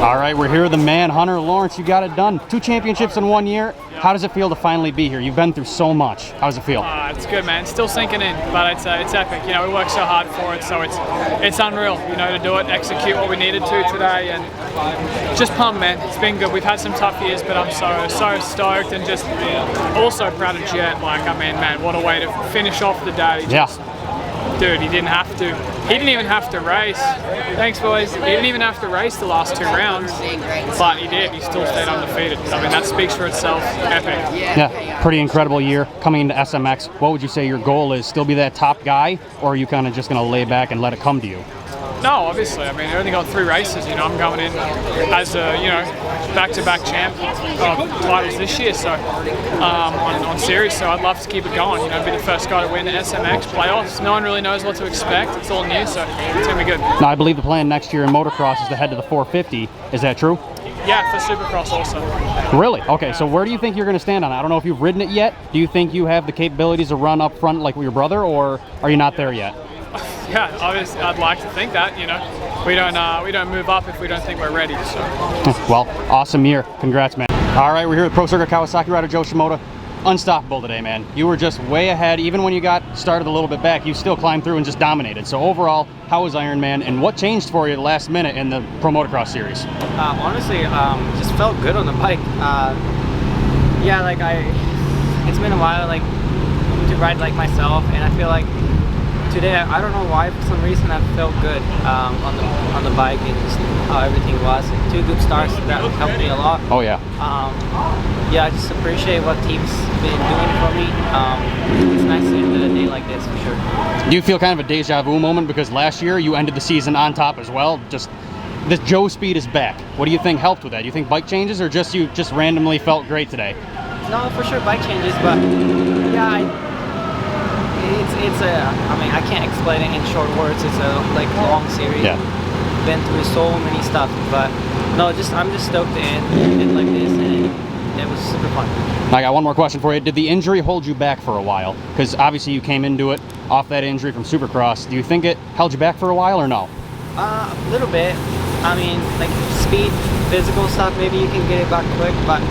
All right, we're here with the man, Hunter Lawrence. You got it done. 2 championships in 1 year. How does it feel to finally be here? You've been through so much. How does it feel? It's good, man. It's still sinking in, but it's epic. You know, we worked so hard for it, so it's unreal. You know, to do it, execute what we needed to today, and just pumped, man. It's been good. We've had some tough years, but I'm so stoked and just also proud of Jet. Like, I mean, man, what a way to finish off the day. Dude, he didn't have to. He didn't even have to race. Thanks, boys. He didn't even have to race the last 2 rounds, but he did. He still stayed undefeated. I mean, that speaks for itself. Epic. Yeah, pretty incredible year coming into SMX. What would you say your goal is? Still be that top guy, or are you kind of just going to lay back and let it come to you? No, obviously. I mean, I only got 3 races. You know, I'm going in as a, you know, back-to-back champ titles this year, so on series. So I'd love to keep it going. You know, be the first guy to win the SMX playoffs. No one really knows what to expect. It's all new, so it's gonna be good. Now, I believe the plan next year in motocross is to head to the 450. Is that true? Yeah, for Supercross also. Really? Okay, so where do you think you're going to stand on it? I don't know if you've ridden it yet. Do you think you have the capabilities to run up front like with your brother, or are you not there yet? Yeah, obviously, I'd like to think that. You know, we don't move up if we don't think we're ready. So. Well, awesome year. Congrats, man. All right, we're here with Pro Circuit Kawasaki rider Jo Shimoda. Unstoppable today, man. You were just way ahead. Even when you got started a little bit back, you still climbed through and just dominated. So overall, how was Ironman, and what changed for you at the last minute in the Pro Motocross series? Honestly, just felt good on the bike. Yeah, like it's been a while, like to ride like myself, and I feel like today, I don't know why, for some reason I felt good on the bike and just how everything was. And 2 good starts, that helped me a lot. Oh yeah. Yeah, I just appreciate what team's been doing for me. It's nice to end a day like this, for sure. Do you feel kind of a deja vu moment, because last year you ended the season on top as well? Just this Joe speed is back. What do you think helped with that? Do you think bike changes, or just you just randomly felt great today? No, for sure bike changes, but yeah. I mean, I can't explain it in short words. It's a long series. Yeah. Been through so many stuff, but no, I'm just stoked to end like this, and it was super fun. I got one more question for you. Did the injury hold you back for a while? Because obviously you came into it off that injury from Supercross. Do you think it held you back for a while, or no? A little bit. I mean, like speed, physical stuff, maybe you can get it back quick, but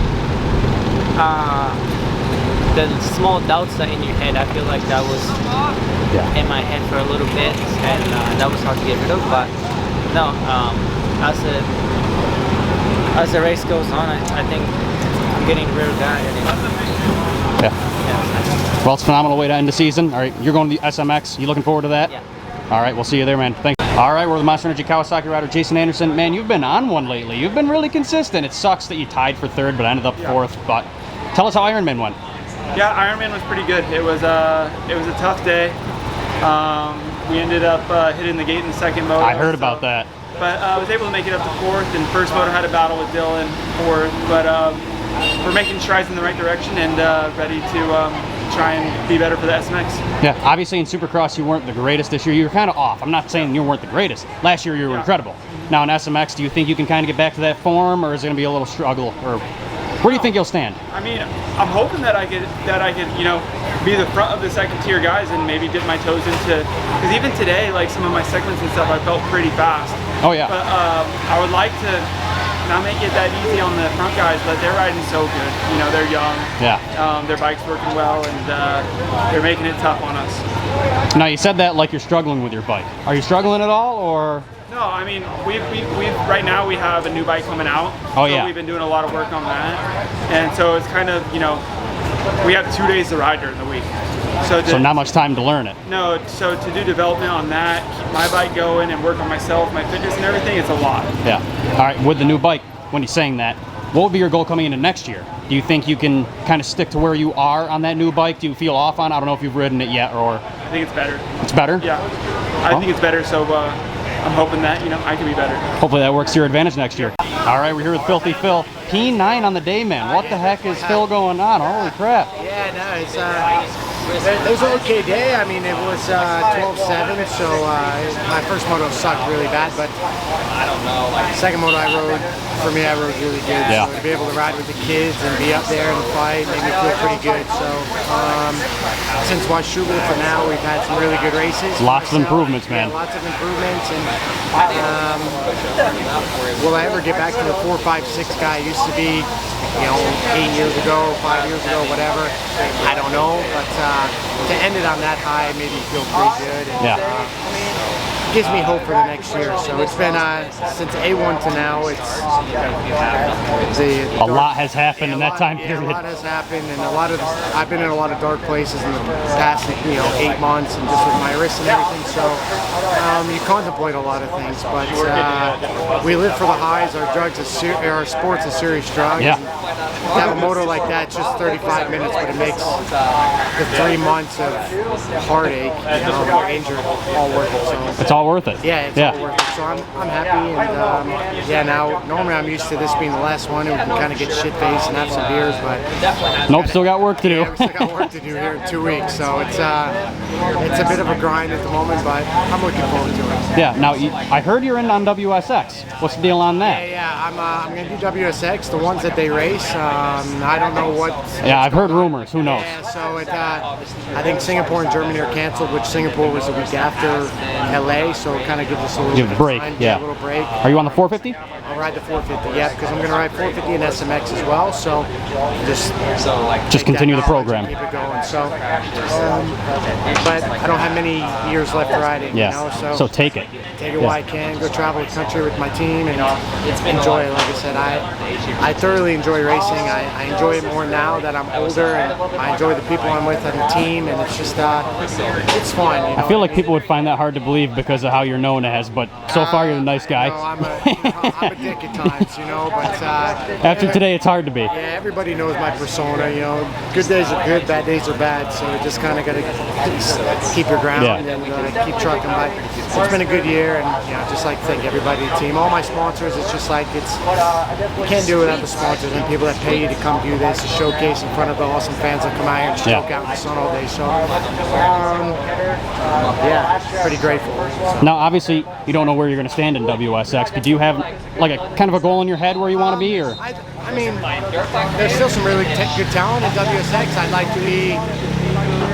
the small doubts that in your head, I feel like that was in my head for a little bit, and that was hard to get rid of. But no, as the race goes on, I think I'm getting rid of that. Yeah. Well, it's a phenomenal way to end the season. All right, you're going to the SMX. You looking forward to that? Yeah. All right, we'll see you there, man. Thanks. All right, we're with Monster Energy Kawasaki rider Jason Anderson. Man, you've been on one lately. You've been really consistent. It sucks that you tied for 3rd, but ended up 4th. But tell us how Ironman went. Yeah, Ironman was pretty good. It was a tough day. We ended up hitting the gate in the 2nd moto. I heard about that. But I was able to make it up to 4th, and 1st moto had a battle with Dylan, 4th. But we're making strides in the right direction, and ready to try and be better for the SMX. Yeah, obviously in Supercross you weren't the greatest this year. You were kind of off. I'm not saying you weren't the greatest. Last year you were incredible. Now in SMX, do you think you can kind of get back to that form, or is it going to be a little struggle? Or where do you think you'll stand? I mean, I'm hoping that I could, you know, be the front of the 2nd tier guys and maybe dip my toes into, because even today, like some of my segments and stuff, I felt pretty fast. Oh yeah. But I would like to not make it that easy on the front guys, but they're riding so good. You know, they're young. Yeah. Their bike's working well, and they're making it tough on us. Now you said that like you're struggling with your bike. Are you struggling at all, or? No, I mean, we've right now we have a new bike coming out. Oh, so yeah. We've been doing a lot of work on that, and so it's kind of, you know, we have 2 days to ride during the week. So not much time to learn it. No, so to do development on that, keep my bike going and work on myself, my fitness and everything, it's a lot. Yeah. All right, with the new bike, when you're saying that, what would be your goal coming into next year? Do you think you can kind of stick to where you are on that new bike? Do you feel off on it? I don't know if you've ridden it yet, or... I think it's better. It's better? Yeah. I think it's better, so I'm hoping that, you know, I can be better. Hopefully that works to your advantage next year. All right, we're here with Filthy Phil. P9 on the day, man. What the heck is Phil going on? Holy crap. Yeah, no, It was an okay day. I mean, it was 12-7, so my first moto sucked really bad, but second moto I rode, for me, I rode really good. Yeah. So to be able to ride with the kids and be up there in the fight made me feel pretty good. So since Washougal to now, we've had some really good races. Lots of improvements, man. Yeah, lots of improvements, and will I ever get back to the 4, 5, 6 guy I used to be, 8 years ago, 5 years ago, whatever? I don't know, but to end it on that high made me feel pretty good. And, Yeah. gives me hope for the next year. So it's been since A1 to now. A lot has happened in that time period. A lot has happened, and I've been in a lot of dark places in the past, 8 months, and just with my wrist and everything. So you contemplate a lot of things, but we live for the highs. Our sport's a serious drug. Yeah. To have a moto like that, it's just 35 minutes, but it makes the 3 months of heartache, or injured, all worth it. So It's all worth it. yeah, it's all worth it. So I'm happy, and now normally I'm used to this being the last one, and we can kind of get shit-faced and have some beers, but Nope, still got work to do. yeah, we still got work to do here in 2 weeks. So it's a bit of a grind at the moment, but I'm looking forward to it. Yeah. Now I heard you're in on WSX. What's the deal on that? Yeah, I'm gonna do WSX, the ones that they race. I don't know what. Yeah, I've heard rumors. Who knows? Yeah, so I think Singapore and Germany are canceled, which Singapore was a week after LA, so it kind of gives us a little Give bit a break, of time, yeah. a little break. Are you on the 450? I'll ride the 450, yeah, because I'm going to ride 450 and SMX as well, so just continue the that knowledge program. and keep it going. So, but I don't have many years left riding, Yes. so take it. take it while I can, go travel the country with my team and enjoy it. Like I said, I thoroughly enjoy racing. I enjoy it more now that I'm older, and I enjoy the people I'm with on the team, and it's just it's fun. I feel like people would find that hard to believe because of how you're known as, but so far you're a nice guy. I'm a dick at times, but After today, it's hard to be. yeah, everybody knows my persona. Good days are good, bad days are bad. So you just kind of got to keep your ground and keep trucking. But it's been a good year, and just like thank everybody on the team, all my sponsors. It's just like you can't do it without the sponsors and people that pay you to come do this, to showcase in front of the awesome fans that come out here and just choke out in the sun all day. So pretty grateful. Now, obviously, you don't know where you're going to stand in WSX, but do you have like a kind of a goal in your head where you want to be, or? I mean, there's still some really good talent in WSX. I'd like to be,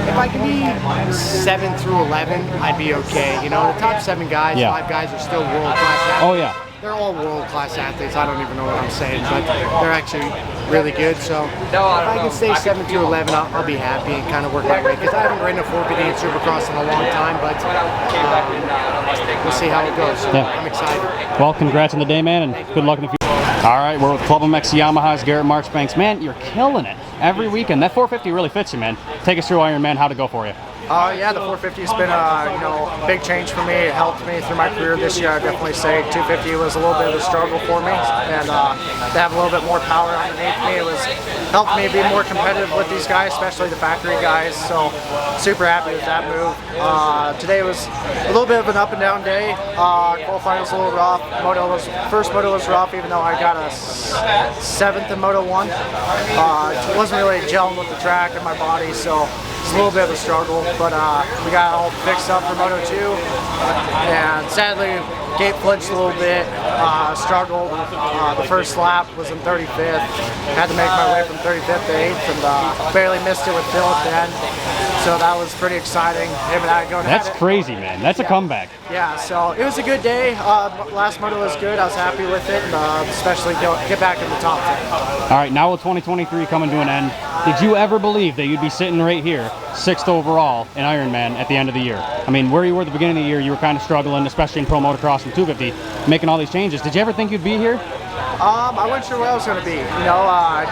if I can be 7 through 11, I'd be okay. The top 7 guys, 5 guys are still world-class athletes. Oh, yeah. They're all world-class athletes. I don't even know what I'm saying, but they're actually really good. So if I can stay 7 through 11, I'll be happy and kind of work my way. Because I haven't ridden a 450 in Supercross in a long time, but we'll see how it goes. So I'm excited. Well, congrats on the day, man, and good luck in the future. All right, we're with Club MX Yamaha's Garret Marchbanks. Man, you're killing it every weekend. That 450 really fits you, man. Take us through Ironman. How'd it go for you? Yeah, the 450 has been a big change for me. It helped me through my career this year. I'd definitely say 250 was a little bit of a struggle for me, and to have a little bit more power underneath me, it helped me be more competitive with these guys, especially the factory guys. So super happy with that move. Today was a little bit of an up and down day. Qualifying was a little rough. First moto was rough, even though I got a 7th in Moto 1. It wasn't really gelling with the track and my body, so it's a little bit of a struggle, but we got all fixed up for Moto 2, and sadly gate flinched a little bit, struggled. The first lap was in 35th, had to make my way from 35th to 8th, and barely missed it with Phil at the end, so that was pretty exciting. Him and I going That's at it. crazy, man. That's a comeback. Yeah, so it was a good day. Last moto was good. I was happy with it, and especially get back in the top 10. All right, now with 2023 coming to an end, did you ever believe that you'd be sitting right here, 6th overall in Ironman at the end of the year? I mean, where you were at the beginning of the year, you were kind of struggling, especially in pro motocross and 250, making all these changes. Did you ever think you'd be here? I wasn't sure where I was going to be. I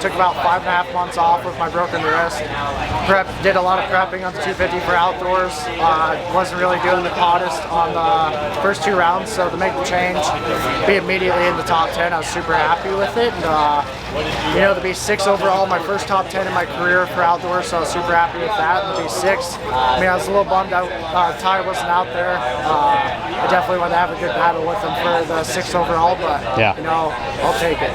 took about 5.5 months off with my broken wrist. Did a lot of prepping on the 250 for outdoors. Wasn't really doing the hottest on the first 2 rounds, so to make the change, be immediately in the top 10, I was super happy with it. And, to be 6th overall, my first top 10 in my career for outdoors, so I was super happy with that. And to be 6th, I was a little bummed out Ty wasn't out there. I definitely want to have a good battle with him for the 6th overall, but know, I'll take it.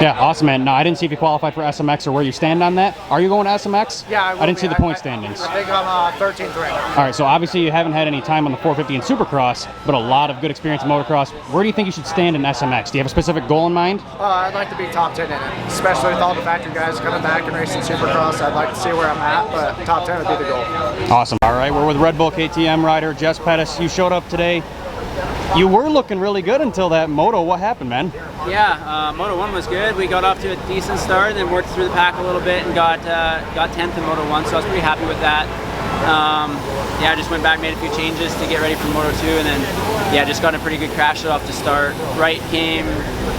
Yeah, awesome, man. No, I didn't see if you qualified for SMX or where you stand on that. Are you going to SMX? Yeah, I didn't see the point standings. I think I'm 13th right now. All right, so obviously you haven't had any time on the 450 and Supercross, but a lot of good experience in motocross. Where do you think you should stand in SMX? Do you have a specific goal in mind? I'd like to be top 10 in it, especially with all the factory guys coming back and racing Supercross. I'd like to see where I'm at, but top 10 would be the goal. Awesome. All right, we're with Red Bull KTM rider Jess Pettis. You showed up today. You were looking really good until that moto. What happened, man? Yeah, Moto 1 was good. We got off to a decent start, then worked through the pack a little bit and got 10th in Moto 1, so I was pretty happy with that. Yeah, I just went back, made a few changes to get ready for Moto 2, and then yeah, just got in a pretty good crash off to start. Right came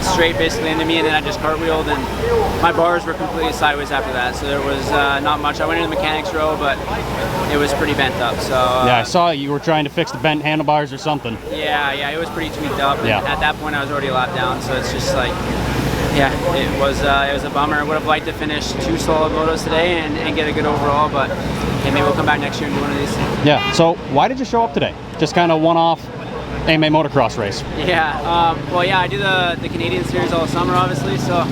straight basically into me, and then I just cartwheeled, and my bars were completely sideways after that, so there was not much. I went into the mechanics row, but it was pretty bent up. So yeah, I saw you were trying to fix the bent handlebars or something. Yeah, it was pretty tweaked up. And yeah. At that point, I was already a lap down, so it's just like, yeah, it was a bummer. I would have liked to finish 2 solid motos today and get a good overall, but yeah, maybe we'll come back next year and do one of these. Yeah, so why did you show up today? Just kind of one-off AMA motocross race? Yeah, well, yeah, I do the Canadian series all summer, obviously, so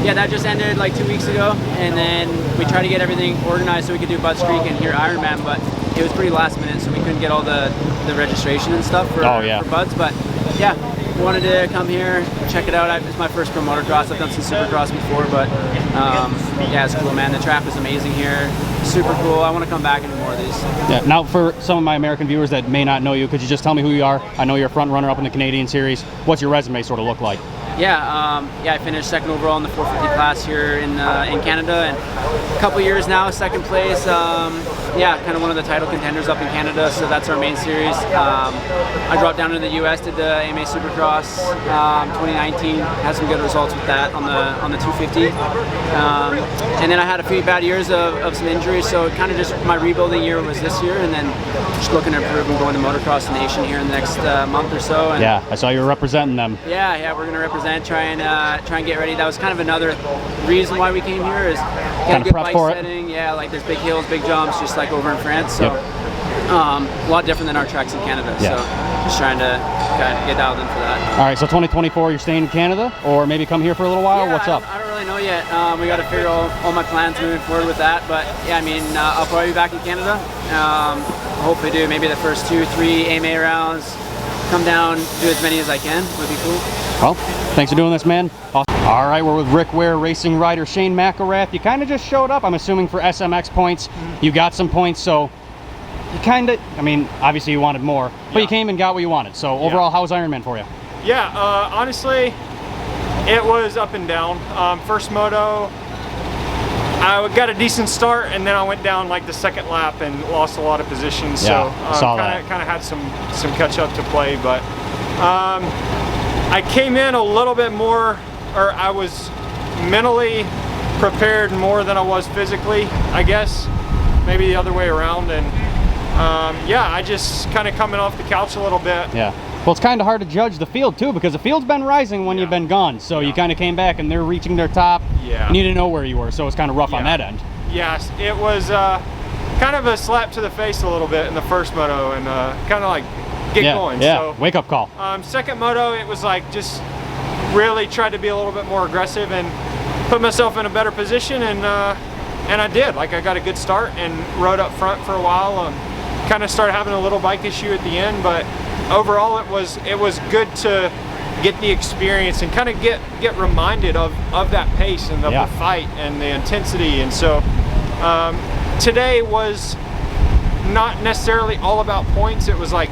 yeah, that just ended like 2 weeks ago, and then we tried to get everything organized so we could do Budds Creek and here Ironman, but it was pretty last minute, so we couldn't get all the registration and stuff for Budds, but yeah, wanted to come here, check it out. It's my first pro motocross. I've done some supercross before, but yeah, it's cool, man. The track was amazing here. Super cool. I want to come back and do more of these. Yeah. Now, for some of my American viewers that may not know you, could you just tell me who you are? I know you're a front runner up in the Canadian series. What's your resume sort of look like? Yeah, I finished 2nd overall in the 450 class here in Canada, and a couple years now, 2nd place. Yeah, kind of one of the title contenders up in Canada, so that's our main series. I dropped down to the U.S., did the AMA Supercross 2019, had some good results with that on the 250, and then I had a few bad years of some injuries, so kind of just my rebuilding year was this year, and then just looking to improve and going to Motocross Nation here in the next month or so. And yeah, I saw you were representing them. Yeah, we're gonna represent. Try and get ready. That was kind of another reason why we came here, is get a good bike setting. Yeah, like there's big hills, big jumps, just like over in France. So a lot different than our tracks in Canada. Yeah. So just trying to get dialed in for that. All right, so 2024, you're staying in Canada, or maybe come here for a little while? Yeah, what's up? I don't really know yet. We got to figure all my plans moving forward with that. But yeah, I mean, I'll probably be back in Canada. Hopefully do maybe the first 2-3 AMA rounds. Come down, do as many as I can. Would be cool. Well, thanks for doing this, man. Awesome. All right, we're with Rick Ware racing rider Shane McElrath. You kind of just showed up, I'm assuming, for SMX points. You got some points, so you kind of, I mean, obviously you wanted more, but you came and got what you wanted. So overall, how was Ironman for you? Yeah, honestly, it was up and down. First moto, I got a decent start, and then I went down like the 2nd lap and lost a lot of positions. Yeah, so kind of had some catch up to play, but I came in a little bit more, or I was mentally prepared more than I was physically, I guess, maybe the other way around. And yeah, I just kind of coming off the couch a little bit. Yeah. Well, it's kind of hard to judge the field too, because the field's been rising when you've been gone. So you kind of came back and they're reaching their top. Yeah. And you didn't know where you were, so it's kind of rough on that end. Yes, it was kind of a slap to the face a little bit in the first moto, and kind of like get going. Yeah, So, wake up call. 2nd moto, it was like just really tried to be a little bit more aggressive and put myself in a better position, and I did. Like, I got a good start and rode up front for a while. Kind of started having a little bike issue at the end, but overall it was good to get the experience and kind of get reminded of that pace and of the fight and the intensity. And so today was not necessarily all about points. It was like,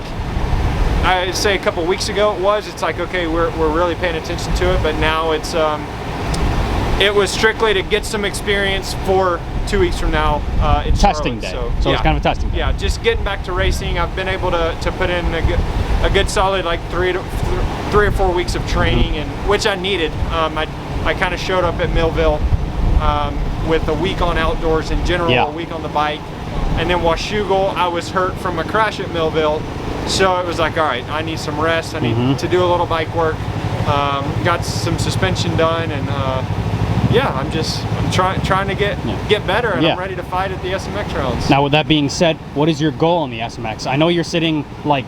I'd say a couple weeks ago it's like, okay, we're really paying attention to it, but now it's it was strictly to get some experience for 2 weeks from now in testing Charlotte. day. So it's kind of a testing day. Yeah, just getting back to racing. I've been able to put in a good solid like 3 or 4 weeks of training, and which I needed. I kind of showed up at Millville with a week on outdoors in general, a week on the bike, and then Washougal, I was hurt from a crash at Millville, so it was like, all right, I need some rest. I need to do a little bike work. Got some suspension done, and yeah, I'm trying to get better, and I'm ready to fight at the SMX rounds. Now, with that being said, what is your goal in the SMX? I know you're sitting like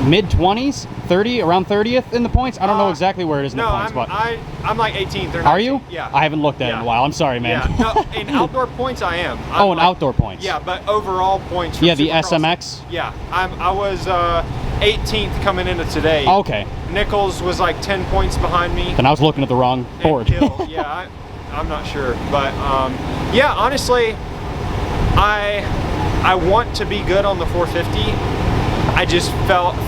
mid-20s. 30, around 30th in the points? I don't know exactly where it is in the points, but I'm like 18th or 19th. are you? Yeah. I haven't looked at it in a while. I'm sorry, man. Yeah. No, in outdoor points I am. Oh, in outdoor points. Yeah, but overall points. From Yeah, the Supercross, SMX. Yeah, I was 18th coming into today. Okay. Nichols was like 10 points behind me. Then I was looking at the wrong board. Yeah, I'm not sure, but yeah, honestly, I want to be good on the 450. I just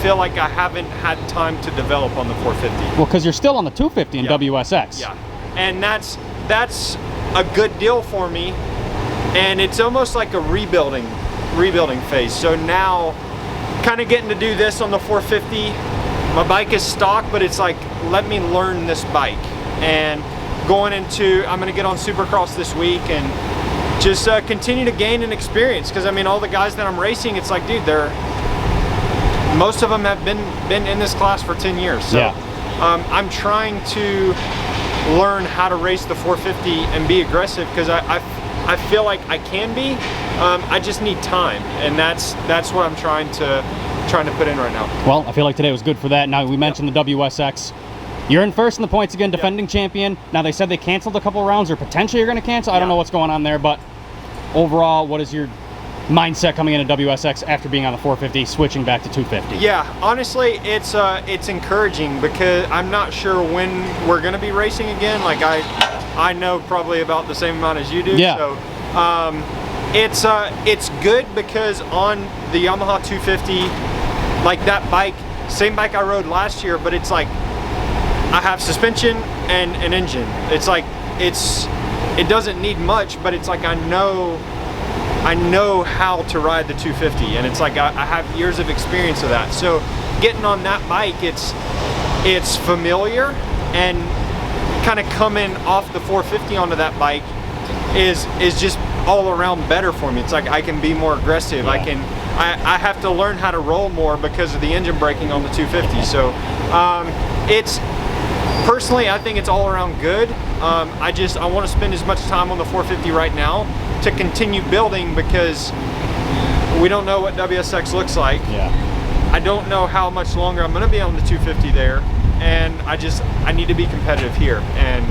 feel like I haven't had time to develop on the 450. Well, because you're still on the 250 in WSX. Yeah, and that's a good deal for me, and it's almost like a rebuilding phase. So now, kind of getting to do this on the 450. My bike is stock, but it's like, let me learn this bike. And I'm gonna get on Supercross this week and just continue to gain an experience. Because I mean, all the guys that I'm racing, it's like, dude, most of them have been in this class for 10 years. So yeah. I'm trying to learn how to race the 450 and be aggressive, because I feel like I can be. I just need time, and that's what I'm trying to put in right now. Well, I feel like today was good for that. Now, we mentioned the WSX. You're in first in the points again, defending champion. Now, they said they canceled a couple rounds, or potentially you're going to cancel. I don't know what's going on there, but overall, what is your mindset coming into WSX after being on the 450, switching back to 250? Yeah, honestly, it's encouraging, because I'm not sure when we're going to be racing again. Like, I know probably about the same amount as you do. Yeah. So it's good, because on the Yamaha 250, like that bike, same bike I rode last year, but it's like I have suspension and an engine. It's like it doesn't need much, but it's like I know how to ride the 250, and it's like I have years of experience of that. So getting on that bike, it's familiar, and kind of coming off the 450 onto that bike is just all around better for me. It's like I can be more aggressive. Yeah. I have to learn how to roll more because of the engine braking on the 250. So it's personally, I think it's all around good. I want to spend as much time on the 450 right now to continue building, because we don't know what WSX looks like. Yeah. I don't know how much longer I'm going to be on the 250 there, and I need to be competitive here, and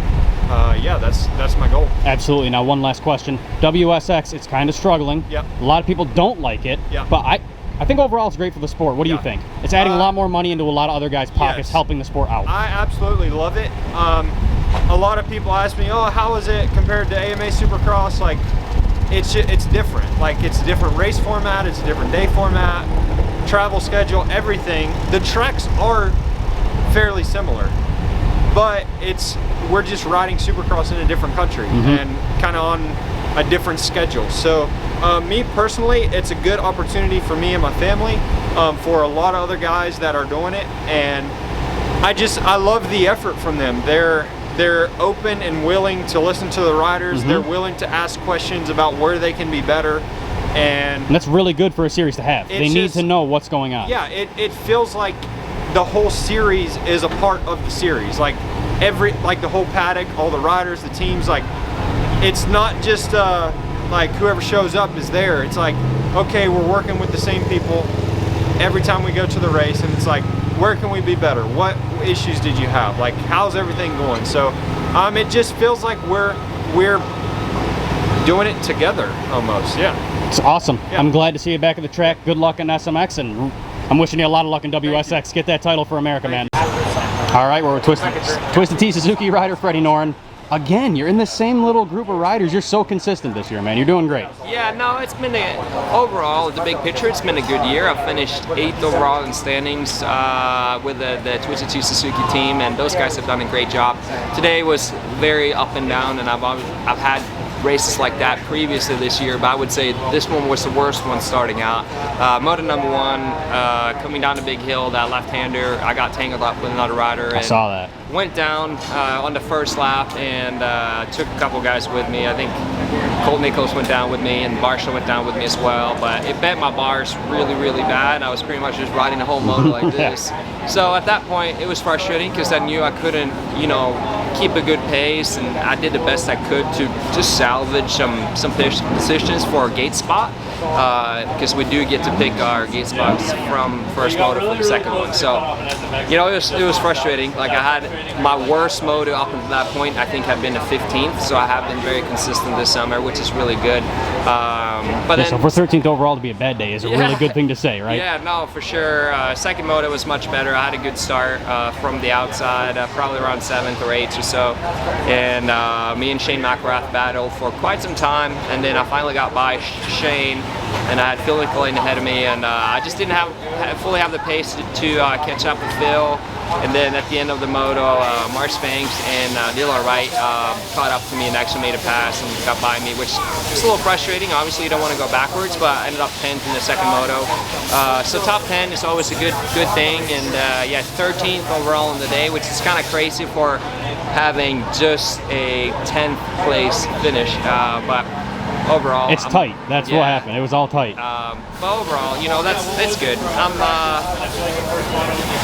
yeah, that's my goal. Absolutely. Now, one last question. WSX, it's kind of struggling. Yep. A lot of people don't like it. Yep. But I think overall it's great for the sport. What do you think? It's adding a lot more money into a lot of other guys' pockets, yes, helping the sport out. I absolutely love it. A lot of people ask me, oh, how is it compared to AMA Supercross? Like, it's different. Like, it's a different race format, it's a different day format, travel schedule, everything. The tracks are fairly similar, but we're just riding Supercross in a different country and kind of on a different schedule. So me personally, it's a good opportunity for me and my family, for a lot of other guys that are doing it, and I love the effort from them. They're open and willing to listen to the riders. They're willing to ask questions about where they can be better, and that's really good for a series to have. They need to know what's going on. Yeah, it feels like the whole series is a part of the series. Like the whole paddock, all the riders, the teams, like it's not just like whoever shows up is there. It's like, okay, we're working with the same people every time we go to the race, and it's like, where can we be better? What issues did you have? Like, how's everything going? So it just feels like we're doing it together almost. Yeah, it's awesome. Yeah. I'm glad to see you back at the track. Good luck in SMX, and I'm wishing you a lot of luck in WSX. Get that title for America, man. All right, we're with Twisted Tea Suzuki rider Freddie Noren. Again, you're in the same little group of riders. You're so consistent this year, man. You're doing great. Yeah, no, it's been overall, the big picture, it's been a good year. I finished 8th overall in standings with the Twisted Tea Suzuki team, and those guys have done a great job. Today was very up and down, and I've had races like that previously this year, but I would say this one was the worst one starting out. Moto number 1, coming down the big hill, that left-hander, I got tangled up with another rider. And I saw that. Went down on the first lap, and took a couple guys with me. I think Colt Nichols went down with me, and Marshall went down with me as well, but it bent my bars really, really bad. I was pretty much just riding the whole moto like this. So at that point, it was frustrating, because I knew I couldn't, keep a good pace, and I did the best I could to just salvage some positions for a gate spot. because we do get to pick our gate spots from first moto for the second one. So, you know, it was frustrating. Like, I had my worst moto up until that point, I think, had been the 15th. So I have been very consistent this summer, which is really good. But then, so for 13th overall to be a bad day is a really good thing to say, right? Yeah, no, for sure. Second moto was much better. I had a good start from the outside, probably around 7th or 8th or so. And me and Shane McElrath battled for quite some time, and then I finally got by Shane, and I had Phil Nicoletti ahead of me, and I just didn't fully have the pace to catch up with Phil. And then at the end of the moto, Marchbanks and Dylan Wright caught up to me and actually made a pass and got by me, which was a little frustrating. Obviously, you don't want to go backwards, but I ended up 10th in the second moto. So top 10 is always a good thing, and yeah, 13th overall in the day, which is kind of crazy for having just a 10th place finish, but overall, it's tight. That's what happened. It was all tight. But overall, you know, it's good.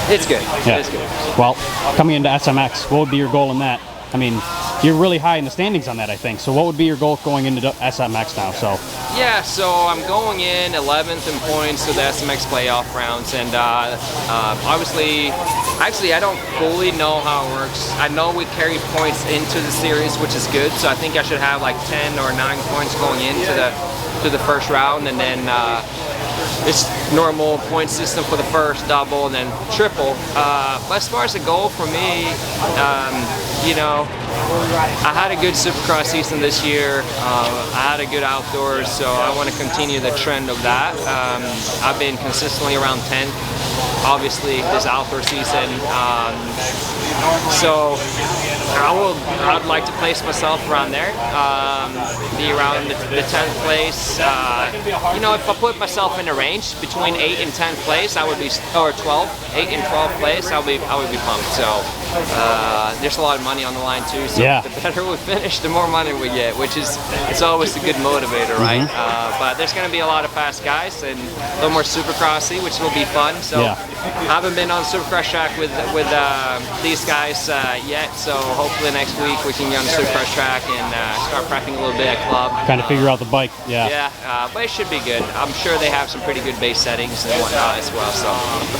It's good. Yeah. It's good. Well, coming into SMX, what would be your goal in that? I mean, you're really high in the standings on that, I think. So what would be your goal going into SMX now? So yeah, so I'm going in 11th in points to the SMX playoff rounds, and obviously, actually, I don't fully know how it works. I know we carry points into the series, which is good. So I think I should have like 10 or 9 points going into the first round, and then it's normal point system for the first, double, and then triple. But as far as the goal for me, you know, I had a good Supercross season this year. I had a good outdoors, so I want to continue the trend of that. I've been consistently around 10th, obviously, this outdoor season. So I'd like to place myself around there, be around the 10th place. You know, if I put myself in a range between 8th and 10th place, I would be, or 8th and 12th place, I would be pumped. So there's a lot of money on the line too. So the better we finish, the more money we get, which is, it's always a good motivator, right? But there's going to be a lot of fast guys and a little more Supercrossy, which will be fun. So I haven't been on Supercross track with these guys yet. So hopefully next week we can get on the Supercross track and start prepping a little bit at club. Kind of figure out the bike. Yeah, but it should be good. I'm sure they have some pretty good base settings and whatnot as well. So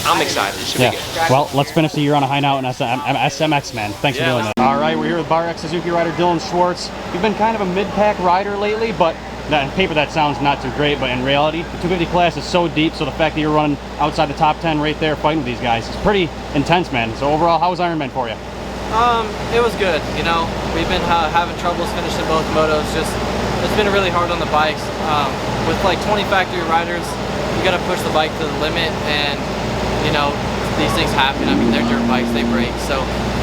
I'm excited. It should be good. Well, let's finish the year on a high note in SMX, man. Thanks for doing that. All right, we're here with Bar X Suzuki rider Dylan Schwartz. You've been kind of a mid-pack rider lately, but on paper that sounds not too great, but in reality, the 250 class is so deep, so the fact that you're running outside the top 10 right there fighting with these guys is pretty intense, man. So overall, how was Ironman for you? It was good. You know, we've been having troubles finishing both motos. Just, it's been really hard on the bikes. With like 20 factory riders, you got to push the bike to the limit, and you know, these things happen. I mean, they're dirt bikes, they break. So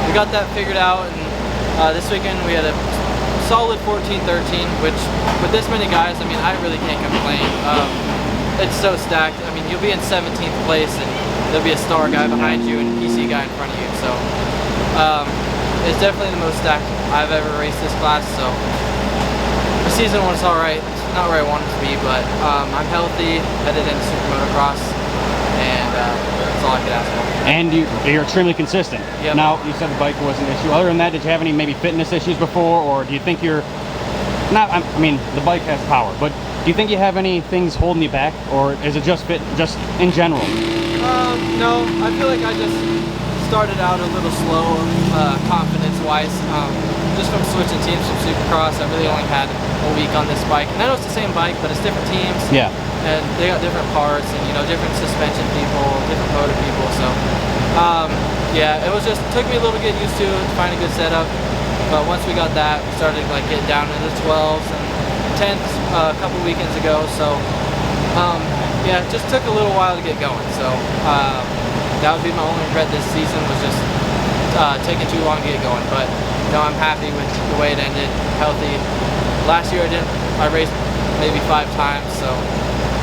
we got that figured out, and this weekend we had a solid 14-13, which with this many guys, I mean, I really can't complain. It's so stacked. I mean, you'll be in 17th place, and there'll be a star guy behind you and a PC guy in front of you. So it's definitely the most stacked I've ever raced this class. So the season was all right. It's not where I wanted to be, but I'm healthy, headed into Super Motocross, and that's all I could ask for. And you're extremely consistent. Yep. Now, you said the bike was an issue. Other than that, did you have any maybe fitness issues before, or do you think you're not? I mean, the bike has power, but do you think you have any things holding you back, or is it just in general? No, I feel like I just started out a little slow, confidence-wise. Just from switching teams from Supercross, I really only had a week on this bike. And I know it's the same bike, but it's different teams. Yeah. And they got different parts, and you know, different suspension people, different motor people. So, yeah, it was just took me a little to get used to find a good setup. But once we got that, we started like getting down into the 12s and 10s a couple weekends ago. So, yeah, it just took a little while to get going. So that would be my only regret this season, was just taking too long to get going. But you know, I'm happy with the way it ended, healthy. Last year I raced maybe 5 times, so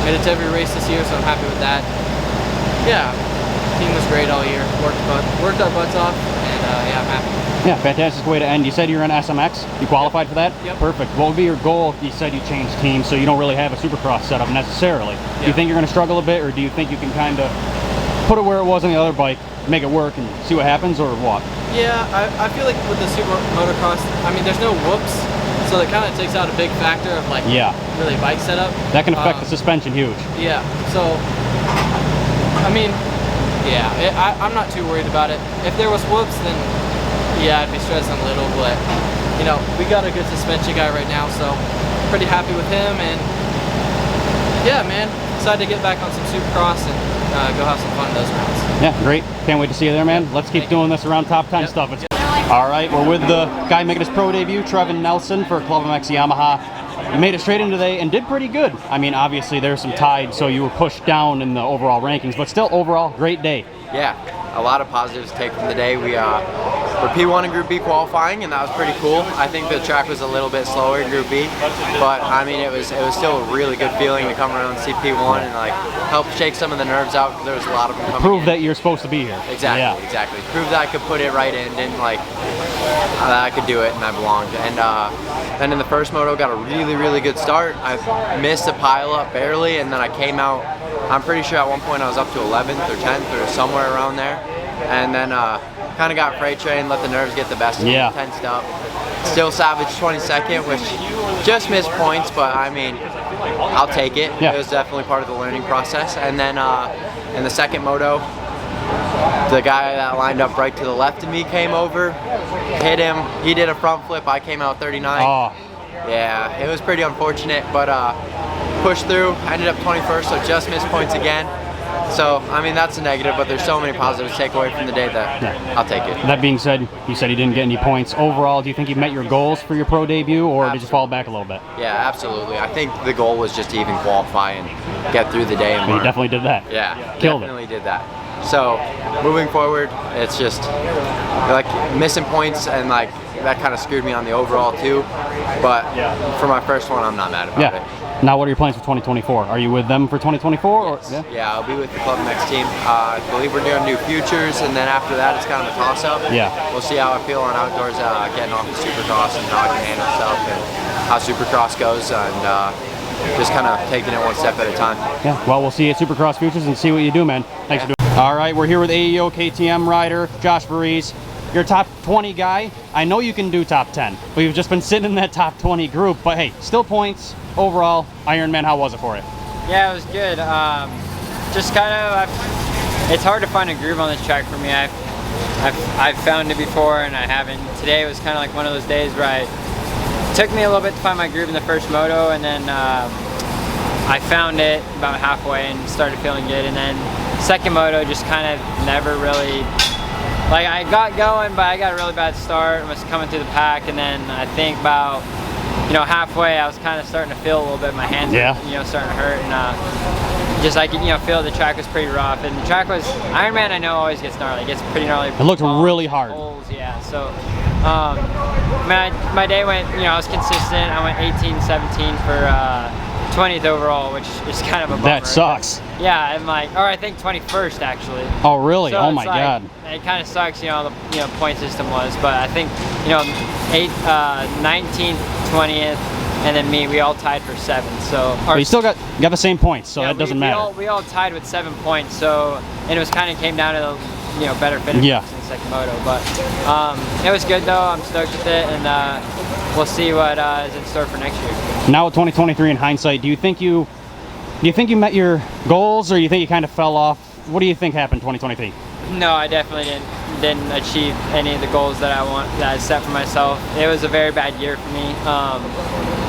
made it to every race this year, so I'm happy with that. Yeah, team was great all year. Worked our butts off, and yeah, I'm happy. Yeah, fantastic way to end. You said you're in SMX. You qualified for that? Yep. Perfect. What would be your goal if you said you changed teams, so you don't really have a Supercross setup necessarily? Yeah. Do you think you're going to struggle a bit, or do you think you can kind of put it where it was on the other bike, make it work, and see what happens, or what? Yeah, I feel like with the Super Motocross, I mean, there's no whoops, So it kind of takes out a big factor of like really bike setup. That can affect the suspension huge. Yeah. So, I mean, yeah, I'm not too worried about it. If there was whoops, then yeah, I'd be stressing a little. But you know, we got a good suspension guy right now, so pretty happy with him. And yeah, man, excited to get back on some Supercross and go have some fun in those rounds. Yeah, great. Can't wait to see you there, man. Let's keep doing this around top 10 stuff. All right, we're with the guy making his pro debut, Trevin Nelson for Club MX Yamaha. You made it straight in today and did pretty good. I mean, obviously there's some tide, so you were pushed down in the overall rankings, but still overall, great day. Yeah, a lot of positives to take from the day. We were P1 in Group B qualifying, and that was pretty cool. I think the track was a little bit slower in Group B, but I mean, it was still a really good feeling to come around and see P1 and like help shake some of the nerves out, because there was a lot of them coming Prove in. that you're supposed to be here. Exactly, exactly. Prove that I could put it right in, didn't like that I could do it and I belonged. And then in the first moto, got a really good start. I missed a pile up barely, and then I came out. I'm pretty sure at one point I was up to 11th or 10th or somewhere around there, and then kind of got freight train, let the nerves get the best of me, tensed up. Still salvaged 22nd, which just missed points, but I mean, I'll take it. It was definitely part of the learning process. And then in the second moto, the guy that lined up right to the left of me came over, hit him. He did a front flip. I came out 39. Oh. Yeah, it was pretty unfortunate, but pushed through. Ended up 21st, so just missed points again. So, I mean, that's a negative, but there's so many positives to take away from the day that I'll take it. That being said, you said you didn't get any points. Overall, do you think you met your goals for your pro debut, or did you fall back a little bit? Yeah, absolutely. I think the goal was just to even qualify and get through the day. And you definitely did that. Yeah, Killed definitely did that. So, moving forward, it's just like missing points, and like that kind of screwed me on the overall too. But for my first one, I'm not mad about it. Now, what are your plans for 2024? Are you with them for 2024? Yes. Yeah, I'll be with the Club MX team. I believe we're doing new futures, and then after that, it's kind of a toss-up. Yeah. We'll see how I feel on outdoors, getting off the Supercross and how I can handle stuff, and how Supercross goes, and just kind of taking it one step at a time. Yeah. Well, we'll see you at Supercross futures and see what you do, man. Thanks for doing it. All right, we're here with AEO KTM rider Josh Varize. You're a top 20 guy. I know you can do top 10, but you've just been sitting in that top 20 group. But hey, still points overall. Ironman, how was it for you? Yeah, it was good. Just kind of, it's hard to find a groove on this track for me. I've found it before, and I haven't. Today was kind of like one of those days where it took me a little bit to find my groove in the first moto, and then I found it about halfway and started feeling good. And then second moto just kind of never really. Like, I got going, but I got a really bad start and was coming through the pack, and then I think about, halfway I was kind of starting to feel a little bit, my hands were, starting to hurt, and just I could, feel the track was pretty rough, and the track was, Ironman I know always gets gnarly, it gets pretty gnarly. It looked really hard. Holes, yeah, so, my day went, I was consistent, I went 18-17 for 20th overall, which is kind of a bummer. That sucks. Yeah, I'm like, or I think 21st actually. Oh really? So oh my God. It kind of sucks, the point system was, but I think 19th, 20th, and then me, we all tied for 7th. So but you still got the same points, so that doesn't matter. We all tied with 7 points. So and it was kind of came down to the better finish in the second moto, but it was good though. I'm stoked with it, and we'll see what is in store for next year. Now with 2023 in hindsight, do you think you met your goals, or you think you kind of fell off? What do you think happened 2023? No, I definitely didn't achieve any of the goals that I set for myself. It was a very bad year for me.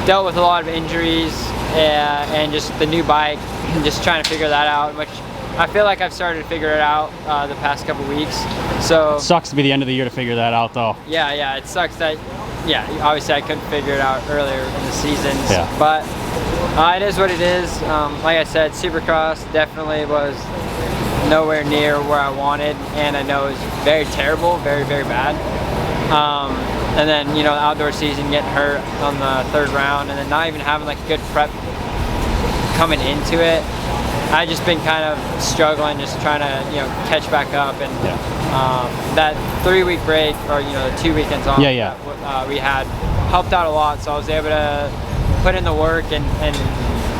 Dealt with a lot of injuries and just the new bike, just trying to figure that out, which I feel like I've started to figure it out the past couple weeks. So it sucks to be the end of the year to figure that out, though. Yeah, it sucks that. Yeah, obviously I couldn't figure it out earlier in the season, but it is what it is. Like I said, Supercross definitely was nowhere near where I wanted, and I know it was very terrible, very bad. And then the outdoor season, getting hurt on the 3rd round, and then not even having like a good prep coming into it. I just been kind of struggling, just trying to catch back up, and that 3-week break, or the 2 weekends off that we had helped out a lot. So I was able to put in the work and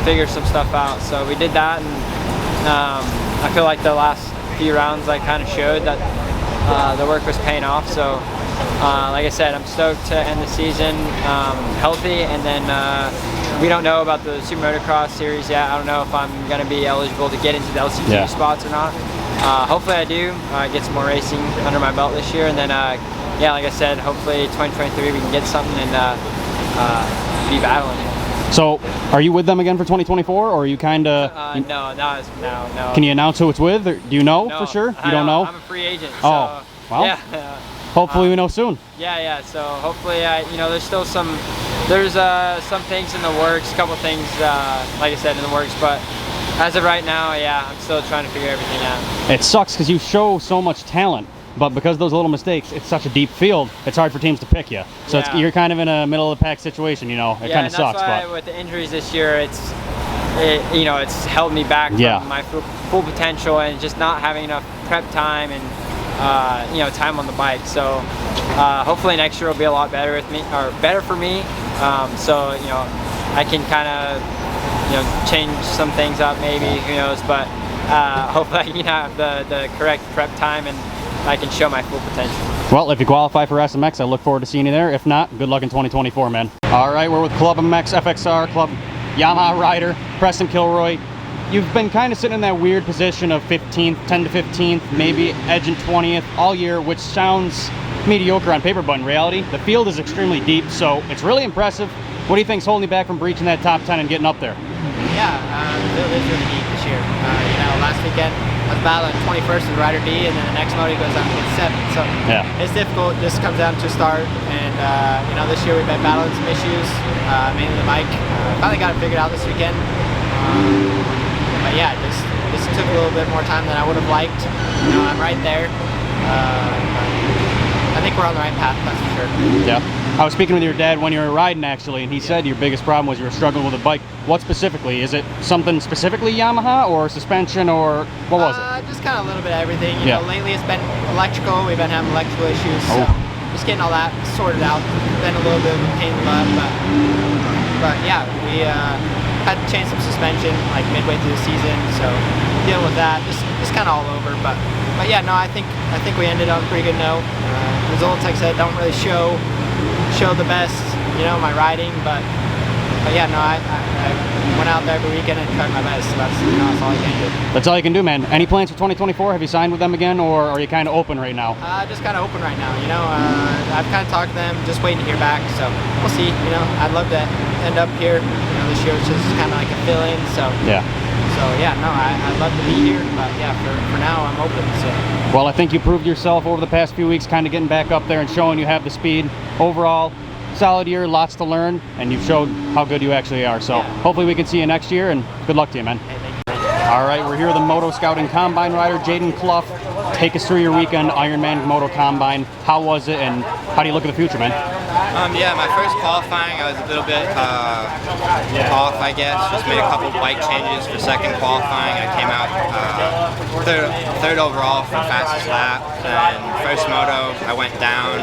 figure some stuff out. So we did that, and I feel like the last few rounds I kind of showed that the work was paying off. So like I said, I'm stoked to end the season healthy, and then we don't know about the Super Motocross series yet. I don't know if I'm going to be eligible to get into the LCT spots or not. Hopefully I do, get some more racing under my belt this year, and then yeah, like I said, hopefully 2023 we can get something and be battling. So, are you with them again for 2024, or are you kind of? No. Can you announce who it's with? Or do you know for sure? You don't know? I'm a free agent. So, oh, well. Yeah. Hopefully we know soon. Yeah. So hopefully, you know, there's still some things in the works, a couple things, like I said, in the works, but as of right now, yeah, I'm still trying to figure everything out. It sucks because you show so much talent, but because of those little mistakes, it's such a deep field, it's hard for teams to pick you. So you're kind of in a middle of the pack situation, you know. It kind of sucks. That's why with the injuries this year, you know, it's held me back from my full potential, and just not having enough prep time and you know, time on the bike. So hopefully next year will be a lot better with me, or better for me. So you know, I can kind of, you know, change some things up maybe, who knows, but hopefully I can have the correct prep time and I can show my full potential. Well, if you qualify for SMX, I look forward to seeing you there. If not, good luck in 2024, man. All right, we're with Club MX FXR, Club Yamaha rider, Preston Kilroy. You've been kind of sitting in that weird position of 15th, 10 to 15th, maybe edging 20th all year, which sounds mediocre on paper, but in reality, the field is extremely deep, so it's really impressive. What do you think's holding you back from breaching that top 10 and getting up there? Yeah, the field is really deep this year. You know, last weekend I was battling 21st in Rider D, and then the next moto goes down to get 7th. So it's difficult. This comes down to start, and you know, this year we've been battling some issues, mainly the bike. Finally got it figured out this weekend. But yeah, this took a little bit more time than I would have liked. You know, I'm right there. I think we're on the right path, that's for sure. Yeah. I was speaking with your dad when you were riding, actually, and he said your biggest problem was you were struggling with the bike. What specifically? Is it something specifically Yamaha, or suspension, or what was it? Just kind of a little bit of everything. You know, lately it's been electrical. We've been having electrical issues, so just getting all that sorted out. Been a little bit of a pain in the butt, but yeah, we had to change some suspension like midway through the season, so dealing with that. Just kind of all over, but yeah, no, I think we ended on a pretty good note. Results, like I said, don't really show the best, you know, my riding, but yeah, no, I went out there every weekend and tried my best, so that's, you know, that's all I can do. That's all you can do, man. Any plans for 2024? Have you signed with them again, or are you kind of open right now? Just kind of open right now, you know. I've kind of talked to them, just waiting to hear back, so we'll see, you know. I'd love to end up here, you know, this year, which is kind of like a fill-in, so yeah, no, I'd love to be here, but yeah, for now I'm open. So. Well, I think you proved yourself over the past few weeks, kind of getting back up there and showing you have the speed. Overall, solid year, lots to learn, and you've showed how good you actually are. So hopefully we can see you next year, and good luck to you, man. All right, we're here with the Moto Scouting Combine rider, Jaden Clough. Take us through your weekend, Ironman Moto Combine. How was it, and how do you look at the future, man? Yeah, my first qualifying, I was a little bit off, I guess. Just made a couple bike changes for second qualifying. I came out third overall for fastest lap. And first moto, I went down.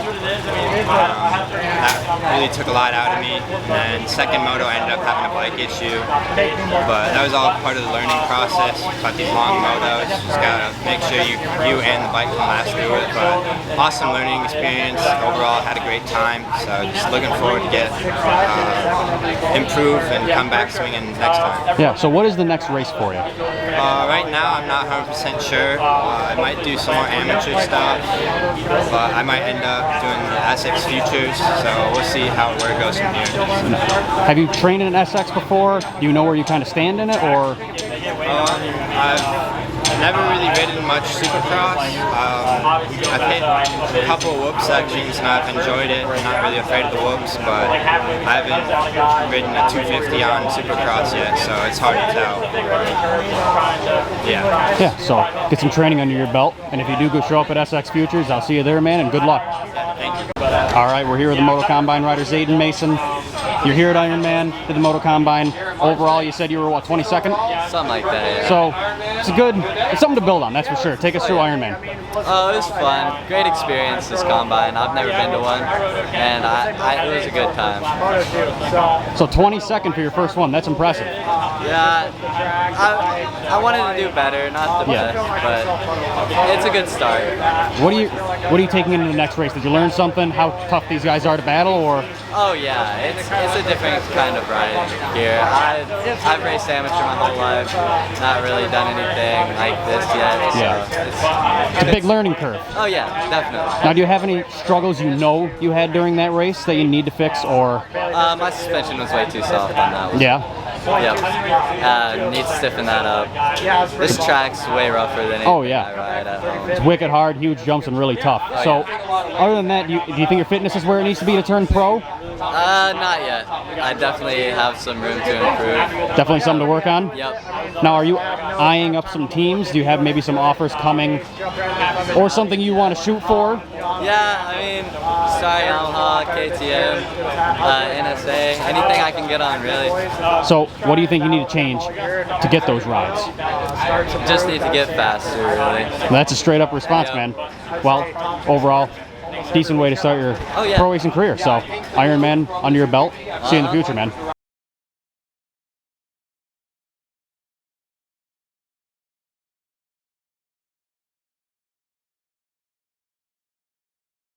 That really took a lot out of me. And second moto, I ended up having a bike issue. But that was all part of the learning process. About these long motos, just gotta make sure you and the bike can last through it. But awesome learning experience. Overall, had a great time. So just looking forward to get improve and come back swinging next time. Yeah, so what is the next race for you? Right now I'm not 100% sure. I might do some more amateur stuff, but I might end up doing the SX Futures, so we'll see where it goes from here. Have you trained in an SX before? Do you know where you kind of stand in it, or? I've never really ridden much Supercross. I've hit a couple of whoop sections and I've enjoyed it. I'm not really afraid of the whoops, but I haven't ridden a 250 on Supercross yet, so it's hard to tell. Yeah, so get some training under your belt, and if you do go show up at SX Futures, I'll see you there, man, and good luck. Thank you. All right, we're here with the Moto Combine rider, Zayden Mason. You're here at Ironman, did the Moto Combine. overall, you said you were, what, 22nd? Something like that, yeah. So it's something to build on, that's for sure. Take us through Ironman. Oh, it was fun. Great experience, this Combine. I've never been to one, and it was a good time. So 22nd for your first one, that's impressive. Yeah, I wanted to do better, not the best, but it's a good start. What are you taking into the next race? Did you learn something? How tough these guys are to battle, or? Oh yeah, it's a different kind of riding here. I've raced amateur my whole life, not really done anything like this yet. So it's a big learning curve. Oh yeah, definitely. Now, do you have any struggles you had during that race that you need to fix, or? My suspension was way too soft on that one. Yeah. Yep. Need to stiffen that up. This track's way rougher than anything I ride at home. It's wicked hard, huge jumps, and really tough. So, other than that, do you think your fitness is where it needs to be to turn pro? Not yet. I definitely have some room to improve. Definitely something to work on? Yep. Now, are you eyeing up some teams? Do you have maybe some offers coming, or something you want to shoot for? Yeah, I mean, Yamaha, KTM, NSA, anything I can get on, really. So, what do you think you need to change to get those rides? Just need to get faster, really. Well, that's a straight up response, man. Well, overall, decent way to start your pro racing career. So, Ironman under your belt. See you in the future, man.